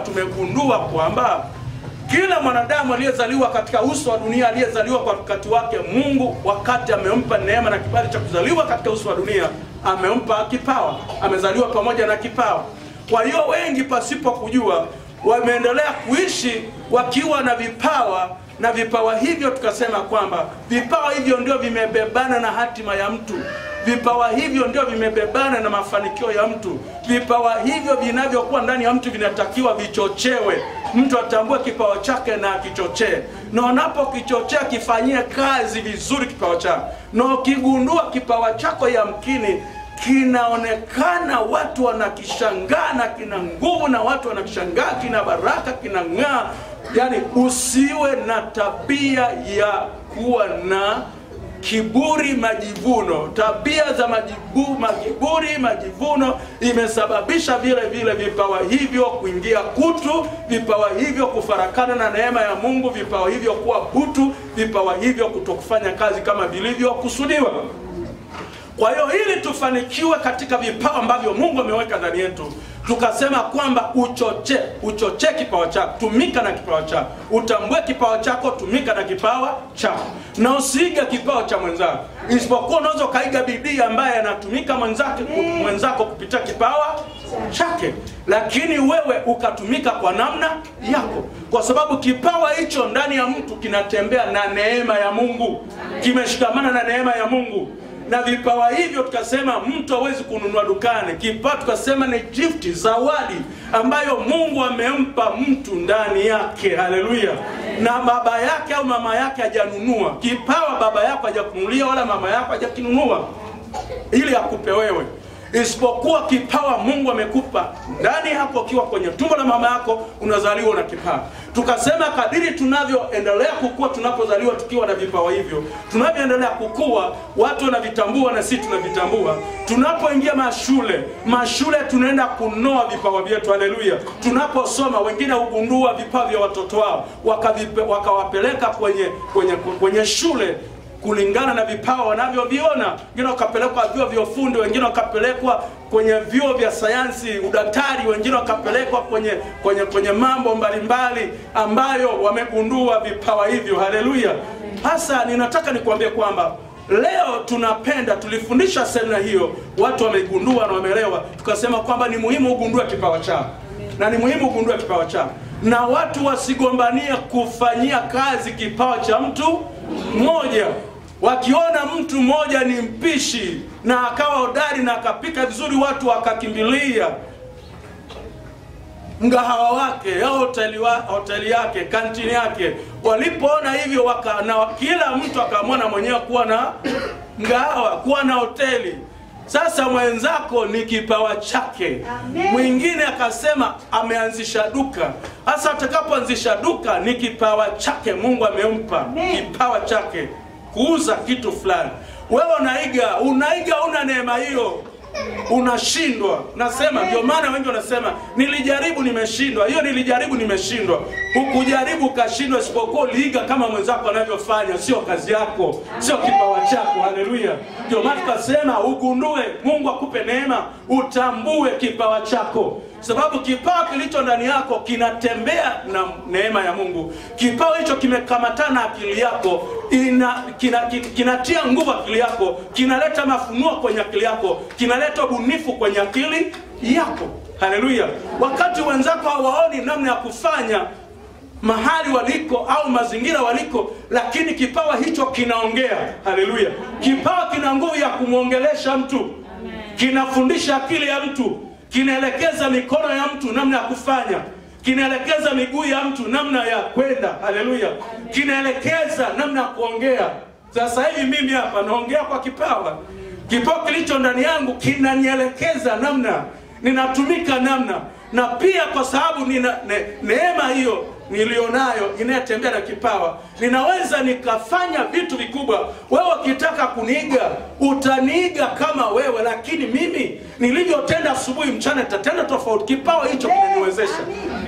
Tumegundua kwamba kila mwanadamu aliyezaliwa katika uso wa dunia, aliyezaliwa kwa wakati wake, Mungu wakati amempa neema na kibali cha kuzaliwa katika uso wa dunia, amempa kipawa, amezaliwa pamoja na kipawa. Kwa hiyo wengi pasipo kujua wameendelea kuishi wakiwa na vipawa, na vipawa hivyo tukasema kwamba vipawa hivyo ndio vimebebana na hatima ya mtu. Vipawa hivyo ndio vimebebana na mafanikio ya mtu. Vipawa hivyo vinavyokuwa ndani ya mtu vinatakiwa vichochewe. Mtu atambue kipawa chake na akichochee. Na unapokichochea kifanyie kazi vizuri kipawa chako. Na ukigundua kipawa chako yamkini kinaonekana watu wanakishangaa na kina nguvu, na watu wanakishangaa kina baraka, kinang'aa. Yani usiwe na tabia ya kuwa na kiburi, majivuno. Tabia za kiburi, majivuno imesababisha vile vipawa hivyo kuingia kutu, vipawa hivyo kufarakana na neema ya Mungu, vipawa hivyo kuwa butu, vipawa hivyo kutokufanya kazi kama vilivyokusudiwa. Kwa hiyo ili tufanikiwe katika vipawa ambavyo Mungu ameweka ndani yetu, tukasema kwamba uchoche kipawa chako, tumika na kipawa chako. Utambue kipawa chako, tumika na kipawa chako. Na usiige kipawa cha mwenzako. Isipokuwa unaweza kaiga bidii ambaye anatumika mwenzako kupitia kipawa chake, lakini wewe ukatumika kwa namna yako. Kwa sababu kipawa hicho ndani ya mtu kinatembea na neema ya Mungu. Kimeshikamana na neema ya Mungu. Na vipawa hivyo tukasema mtu hawezi kununua dukani. Kipawa tukasema ni gift, zawadi ambayo Mungu amempa mtu ndani yake. Haleluya. Na baba yake au mama yake hajanunua. Kipawa baba yako hajakununulia wala mama yako hajakinunua ili akupe wewe. Isipokuwa kipawa Mungu amekupa ndani hapo, ukiwa kwenye tumbo la mama yako unazaliwa na kipawa. Tukasema kadiri tunavyoendelea kukua, tunapozaliwa tukiwa na vipawa hivyo, tunavyoendelea kukua watu wanavitambua na sisi tunavitambua. Tunapoingia mashule tunaenda kunoa vipawa vyetu. Haleluya. Tunaposoma wengine hugundua vipawa vya watoto wao, wakawapeleka kwenye shule kulingana na vipawa wanavyoviona. Wengine wakapelekwa vyuo vya ufundi, wengine wakapelekwa kwenye vyuo vya sayansi, udaktari, wengine wakapelekwa kwenye mambo mbalimbali ambayo wamegundua vipawa hivyo. Haleluya. Hasa ninataka nikwambie kwamba leo tulifundisha semina hiyo, watu wamegundua na wameelewa. Tukasema kwamba ni muhimu ugundue kipawa chako. Na ni muhimu ugundue kipawa chako. Na watu wasigombanie kufanyia kazi kipawa cha mtu mmoja. Wakiona mtu mmoja ni mpishi na akawa hodari na akapika vizuri, watu wakakimbilia mgahawa wake au hoteli yake, kantini yake. Walipoona hivyo na kila mtu akamwona mwenyewe kuwa na mgahawa, kuwa na hoteli. Sasa mwenzako ni kipawa chake. Mwingine akasema ameanzisha duka. Sasa atakapoanzisha duka ni kipawa chake, Mungu amempa kipawa chake kuuza kitu fulani. Wewe unaiga una neema hiyo, unashindwa. Nasema ndio maana wengi wanasema nilijaribu nimeshindwa. Hiyo nilijaribu nimeshindwa. Hukujaribu ukashindwa, isipokuwa uliiga kama mwenzako anavyofanya, sio kazi yako, sio kipawa chako. Haleluya. Ndio maana tukasema ugundue, Mungu akupe neema, utambue kipawa chako. Sababu kipawa kilicho ndani yako kinatembea na neema ya Mungu. Kipawa hicho kimekamatana na akili yako, kinatia nguvu akili yako, kinaleta mafunuo kwenye akili yako, kinaleta ubunifu kwenye akili yako. Haleluya. Wakati wenzako hawaoni namna ya kufanya mahali waliko au mazingira waliko, lakini kipawa hicho kinaongea. Haleluya. Kipawa kina nguvu ya kumuongelesha mtu. Kinafundisha akili ya mtu. Kinaelekeza mikono ya mtu namna ya kufanya. Kinaelekeza miguu ya mtu namna ya kwenda. Haleluya. Kinaelekeza namna ya kuongea. Sasa hivi mimi hapa naongea kwa kipawa. Kipawa kilicho ndani yangu kinanielekeza namna, ninatumika namna. Na pia kwa sababu nina neema hiyo nilionayo inayotembea na kipawa, ninaweza nikafanya vitu vikubwa. Wewe ukitaka kuniiga, utaniiga kama wewe, lakini mimi nilivyotenda asubuhi mchana nitatenda tofauti. Kipawa hicho kinaniwezesha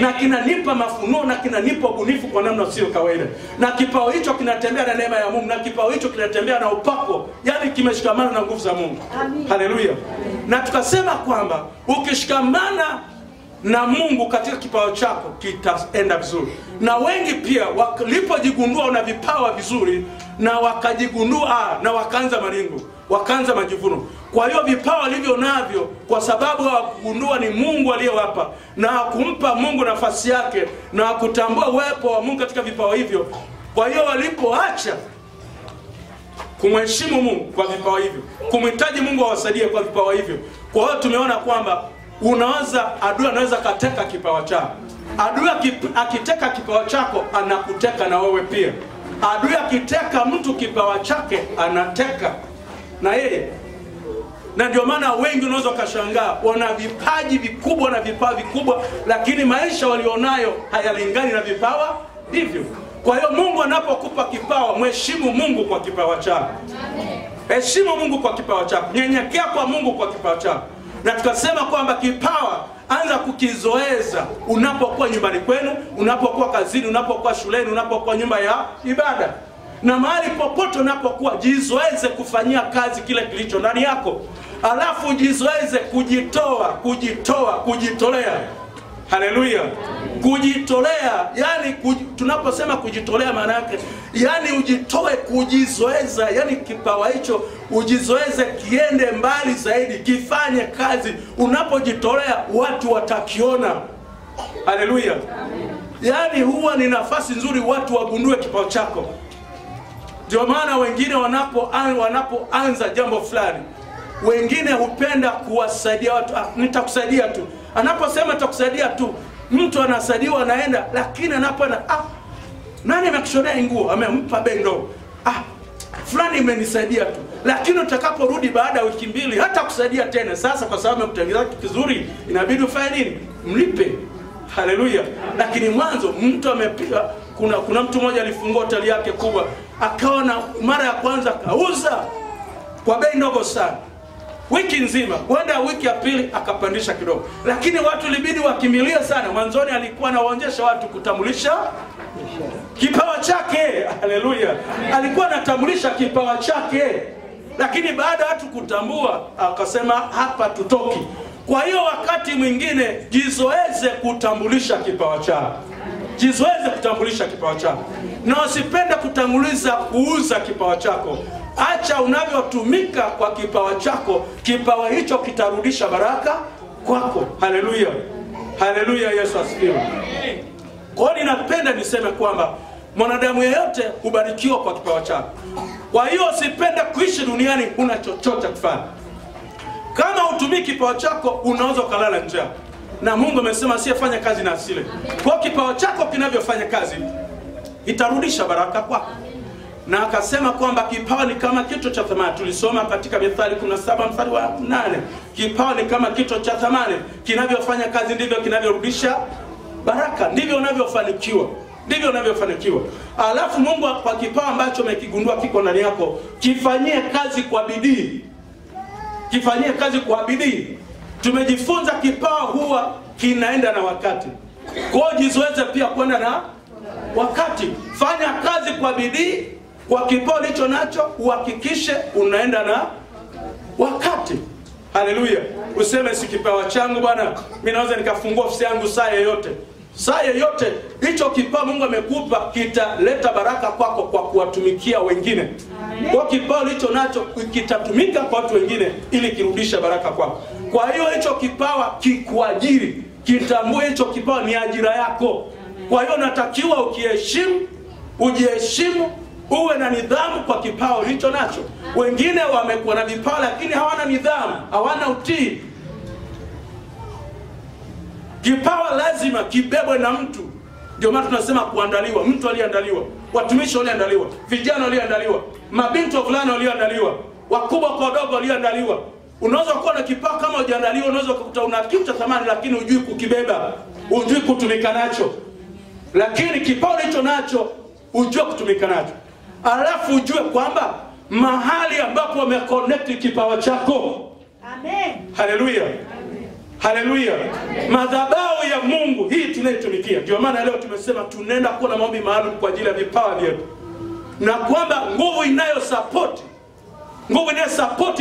na kinanipa mafunuo na kinanipa ubunifu kwa namna sio kawaida. Na kipawa hicho kinatembea na neema ya Mungu, na kipawa hicho kinatembea na upako, yani kimeshikamana na nguvu za Mungu. Haleluya. Na tukasema kwamba ukishikamana na Mungu katika kipawa chako kitaenda vizuri. Na wengi pia walipojigundua una vipawa vizuri na wakajigundua na wakaanza maringo, wakaanza majivuno. Kwa hiyo vipawa walivyo navyo, kwa sababu hawakugundua ni Mungu aliyewapa na kumpa Mungu nafasi yake na kutambua uwepo wa Mungu katika vipawa hivyo, kwa hiyo walipoacha kumheshimu Mungu kwa vipawa hivyo, kumhitaji Mungu awasaidie kwa vipawa hivyo, kwa hiyo tumeona kwamba adui anaweza kateka kipawa chako. Adui akiteka kipawa chako anakuteka na wewe pia. Adui akiteka mtu kipawa chake anateka na yeye. Na ndio maana wengi unaweza kushangaa wana vipaji vikubwa na vipawa vikubwa, lakini maisha walionayo hayalingani na vipawa hivyo. Kwa hiyo Mungu anapokupa kipawa, mheshimu Mungu kwa kipawa chako. Heshimu Mungu kwa kipawa chako. Nyenyekea kwa Mungu kwa kipawa chako. Na tukasema kwamba kipawa anza kukizoeza unapokuwa nyumbani kwenu, unapokuwa kazini, unapokuwa shuleni, unapokuwa nyumba ya ibada. Na mahali popote unapokuwa, jizoeze kufanyia kazi kile kilicho ndani yako. Alafu jizoeze kujitolea. Haleluya. Kujitolea, yani tunaposema kujitolea maana yake yani ujitoe, kujizoeza, yani kipawa hicho ujizoeze kiende mbali zaidi, kifanye kazi. Unapojitolea watu watakiona. Haleluya. Yani huwa ni nafasi nzuri watu wagundue kipawa chako. Ndio maana wengine wanapoanza jambo fulani, wengine hupenda kuwasaidia watu. Nitakusaidia tu. Anaposema nitakusaidia tu, mtu anasaidiwa anaenda, lakini anapoenda nani amekushonea nguo, amempa bendo, fulani imenisaidia tu. Lakini utakaporudi baada ya wiki mbili hata kusaidia tena. Sasa kwa sababu amekutengeneza kitu kizuri, inabidi ufanye nini? Mlipe. Haleluya. Lakini mwanzo mtu amepiga, kuna mtu mmoja alifungua hoteli yake kubwa, akawa na mara ya kwanza kauza kwa bei ndogo sana. Wiki nzima, kwenda wiki ya pili akapandisha kidogo. Lakini watu libidi wakimilia sana. Mwanzoni alikuwa anawaonyesha watu kutambulisha kipawa chake. Haleluya. Alikuwa anatambulisha kipawa chake. Lakini baada watu kutambua, akasema hapa tutoki. Kwa hiyo wakati mwingine jizoeze kutambulisha kipawa chako. Jizoeze kutambulisha kipawa chako. Na usipende kutanguliza kuuza kipawa chako. Acha unavyotumika kwa kipawa chako, kipawa hicho kitarudisha baraka kwako. Haleluya. Haleluya, Yesu asifiwe. Kwa hiyo ninapenda niseme kwamba mwanadamu yeyote hubarikiwa kwa kipawa chako. Kwa hiyo usipende kuishi duniani huna chochote kufanya. Kama utumii kipawa chako, unaweza kulala njaa. Na Mungu amesema asiyefanya kazi na asile. Kwa kipawa chako kinavyofanya kazi, itarudisha baraka kwako. Na akasema kwamba kipawa ni kama kito cha thamani. Tulisoma katika Mithali 17 mstari wa 8. Kipawa ni kama kito cha thamani, kinavyofanya kazi ndivyo kinavyorudisha baraka, ndivyo unavyofanikiwa. Ndivyo unavyofanikiwa. Alafu Mungu kwa kipawa ambacho umekigundua kiko ndani yako, kifanyie kazi kwa bidii. Kifanyie kazi kwa bidii. Tumejifunza kipawa huwa kinaenda na wakati. Kwa hiyo jizoeze pia kwenda na wakati. Fanya kazi kwa bidii kwa kipawa ulicho nacho, uhakikishe unaenda na wakati. Haleluya. Useme si kipawa changu bwana, mimi naweza nikafungua ofisi yangu saa yoyote. Saa yoyote, hicho kipawa Mungu amekupa kitaleta baraka kwako kwa kuwatumikia wengine. Kwa kipawa ulicho nacho kitatumika kwa watu wengine ili kirudisha baraka kwako. Kwa hiyo hicho kipawa kikuajiri. Kitambue hicho kipawa ni ajira yako. Kwa hiyo natakiwa ukiheshimu, ujiheshimu, uwe na nidhamu kwa kipawa ulicho nacho. Wengine wamekuwa na vipawa lakini hawana nidhamu, hawana utii. Kipawa lazima kibebwe na mtu. Ndio maana tunasema kuandaliwa. Mtu aliandaliwa, watumishi waliandaliwa, vijana waliandaliwa, mabinti wavulana waliandaliwa, wakubwa kwa wadogo waliandaliwa. Unaweza kuwa na kipawa kama hujaandaliwa, unaweza kukuta una kitu cha thamani lakini hujui kukibeba, hujui kutumika nacho. Lakini kipawa ulicho nacho ujue kutumika nacho. Alafu ujue kwamba mahali ambapo umeconnect kipawa chako. Amen. Haleluya. Haleluya. Madhabahu ya Mungu hii tunaitumikia. Ndio maana leo tumesema tunaenda kuwa na maombi maalum kwa ajili ya vipawa vyetu. Na kwamba nguvu inayo support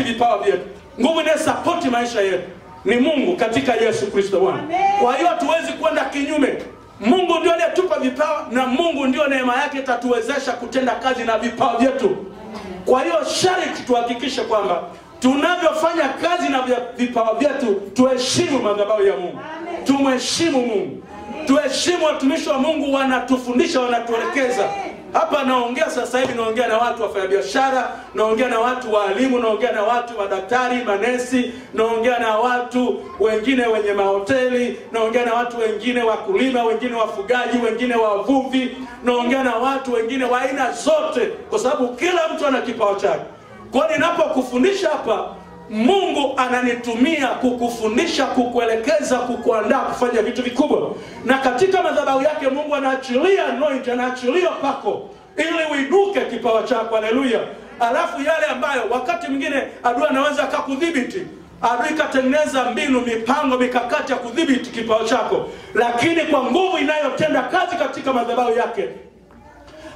vipawa vyetu, nguvu inayo support maisha yetu ni Mungu katika Yesu Kristo Bwana. Kwa hiyo hatuwezi kwenda kinyume. Mungu ndio aliyetupa vipawa na Mungu ndio neema yake itatuwezesha kutenda kazi na vipawa vyetu. Kwa hiyo sharti tuhakikishe kwamba tunavyofanya kazi na vipawa vyetu tuheshimu madhabahu ya Mungu. Tumheshimu Mungu. Tuheshimu watumishi wa Mungu, wanatufundisha, wanatuelekeza. Hapa naongea sasa hivi, naongea na watu wafanyabiashara, naongea na watu walimu, naongea na watu madaktari, manesi, naongea na watu wengine wenye mahoteli, naongea na watu wengine wakulima, wengine wafugaji, wengine wavuvi, naongea na watu wengine wa aina zote, kwa sababu kila mtu ana kipawa chake. Kwa ninapokufundisha hapa, Mungu ananitumia kukufundisha, kukuelekeza, kukuandaa kufanya vitu vikubwa. Na katika madhabahu yake Mungu anaachilia anointing, anaachilia pako ili uinuke kipawa chako. Haleluya. Alafu yale ambayo wakati mwingine adui anaweza akakudhibiti, adui katengeneza mbinu, mipango, mikakati ya kudhibiti kipawa chako, lakini kwa nguvu inayotenda kazi katika madhabahu yake,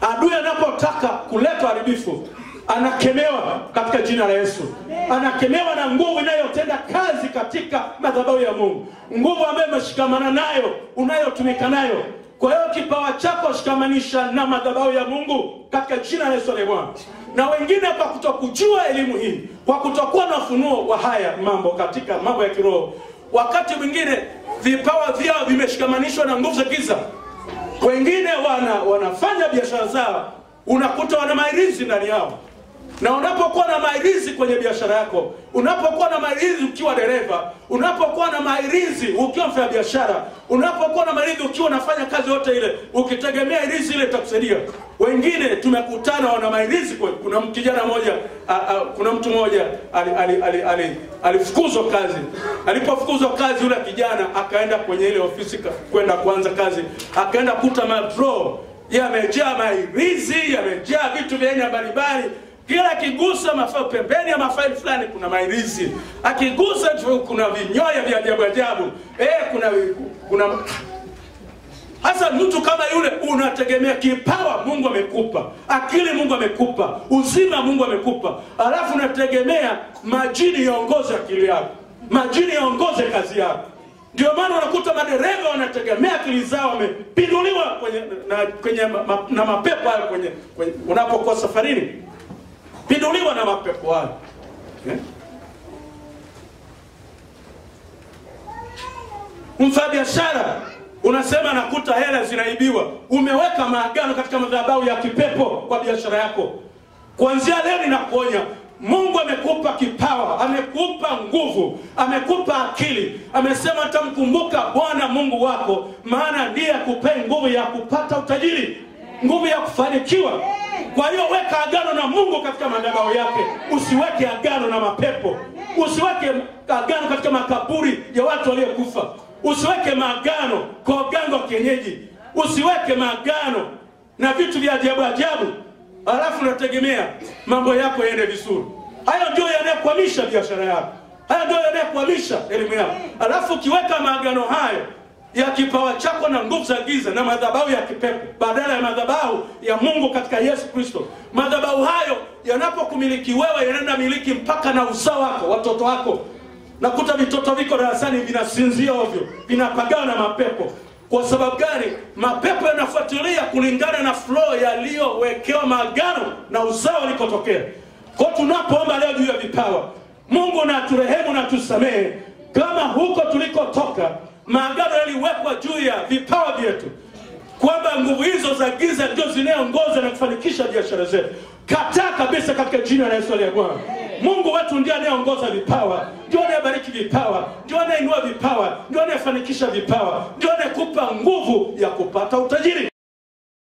adui anapotaka kuleta haribifu anakemewa katika jina la Yesu. Anakemewa na nguvu inayotenda kazi katika madhabahu ya Mungu, nguvu ambayo umeshikamana nayo, unayotumika nayo. Kwa hiyo kipawa chako shikamanisha na madhabahu ya Mungu katika jina la Yesu aliye Bwana. Na wengine kwa kutokujua elimu hii, kwa kutokuwa na ufunuo wa haya mambo katika mambo ya kiroho, wakati mwingine vipawa vyao vimeshikamanishwa na nguvu za giza. Wengine wanafanya biashara zao, unakuta wana mairizi ndani yao. Na unapokuwa na mairizi kwenye biashara yako, unapokuwa na mairizi ukiwa dereva, unapokuwa na mairizi ukiwa mfanya biashara, unapokuwa na mairizi ukiwa unafanya kazi yote ile, ukitegemea irizi ile itakusaidia. Wengine tumekutana wana mairizi. Kuna kijana mmoja, kuna mtu mmoja alifukuzwa kazi. Alipofukuzwa kazi, yule kijana akaenda kwenye ile ofisi kwenda kuanza kazi, akaenda kuta madro yamejaa mairizi, yamejaa vitu vya aina mbalimbali. Kila akigusa mafaili pembeni ya mafaili fulani kuna mairizi. Akigusa kuna vinyoya vya ajabu ajabu. Kuna hasa mtu kama yule unategemea kipawa Mungu amekupa, akili Mungu amekupa, uzima Mungu amekupa, alafu unategemea majini yaongoze akili yako, majini yaongoze kazi yako. Ndio maana unakuta madereva wanategemea akili zao wamepinduliwa na mapepo hayo kwenye unapokuwa safarini. Pinduliwa na mapepo hayo. Mfanyabiashara unasema nakuta hela zinaibiwa. Umeweka maagano katika madhabahu ya kipepo kwa biashara yako. Kuanzia leo ninakuonya, Mungu amekupa kipawa, amekupa nguvu, amekupa akili. Amesema atamkumbuka Bwana Mungu wako, maana ndiye akupe nguvu ya kupata utajiri, nguvu ya kufanikiwa. Kwa hiyo weka agano na Mungu katika madhabahu yake. Usiweke agano na mapepo. Usiweke agano katika makaburi ya watu waliokufa. Usiweke maagano kwa waganga wa kienyeji. Usiweke maagano na vitu vya ajabu ajabu, alafu unategemea mambo yako yaende vizuri. Hayo ndio yanayokwamisha biashara yako. Hayo ndio yanayokwamisha elimu yako. Alafu ukiweka maagano hayo ya kipawa chako na nguvu za giza na madhabahu ya kipepo badala ya madhabahu ya Mungu katika Yesu Kristo, madhabahu hayo yanapokumiliki wewe, yanaenda miliki mpaka na uzao wako, watoto wako. Nakuta vitoto viko darasani vinasinzia ovyo, vinapagawa na mapepo. Kwa sababu gani? Mapepo yanafuatilia kulingana na flow yaliyowekewa maagano na uzao ulikotokea. Kwa tunapoomba leo juu ya vipawa, Mungu na turehemu na tusamehe kama huko tulikotoka maagano yaliwekwa juu ya vipawa vyetu, kwamba nguvu hizo za giza ndio zinaongoza na kufanikisha biashara zetu. Kataa kabisa katika jina la Yesu aliye Bwana. Mungu wetu ndiye anayeongoza vipawa, ndiye anayebariki vipawa, ndiye anayeinua vipawa, ndiye anayefanikisha vipawa, ndiye anayekupa nguvu ya kupata utajiri.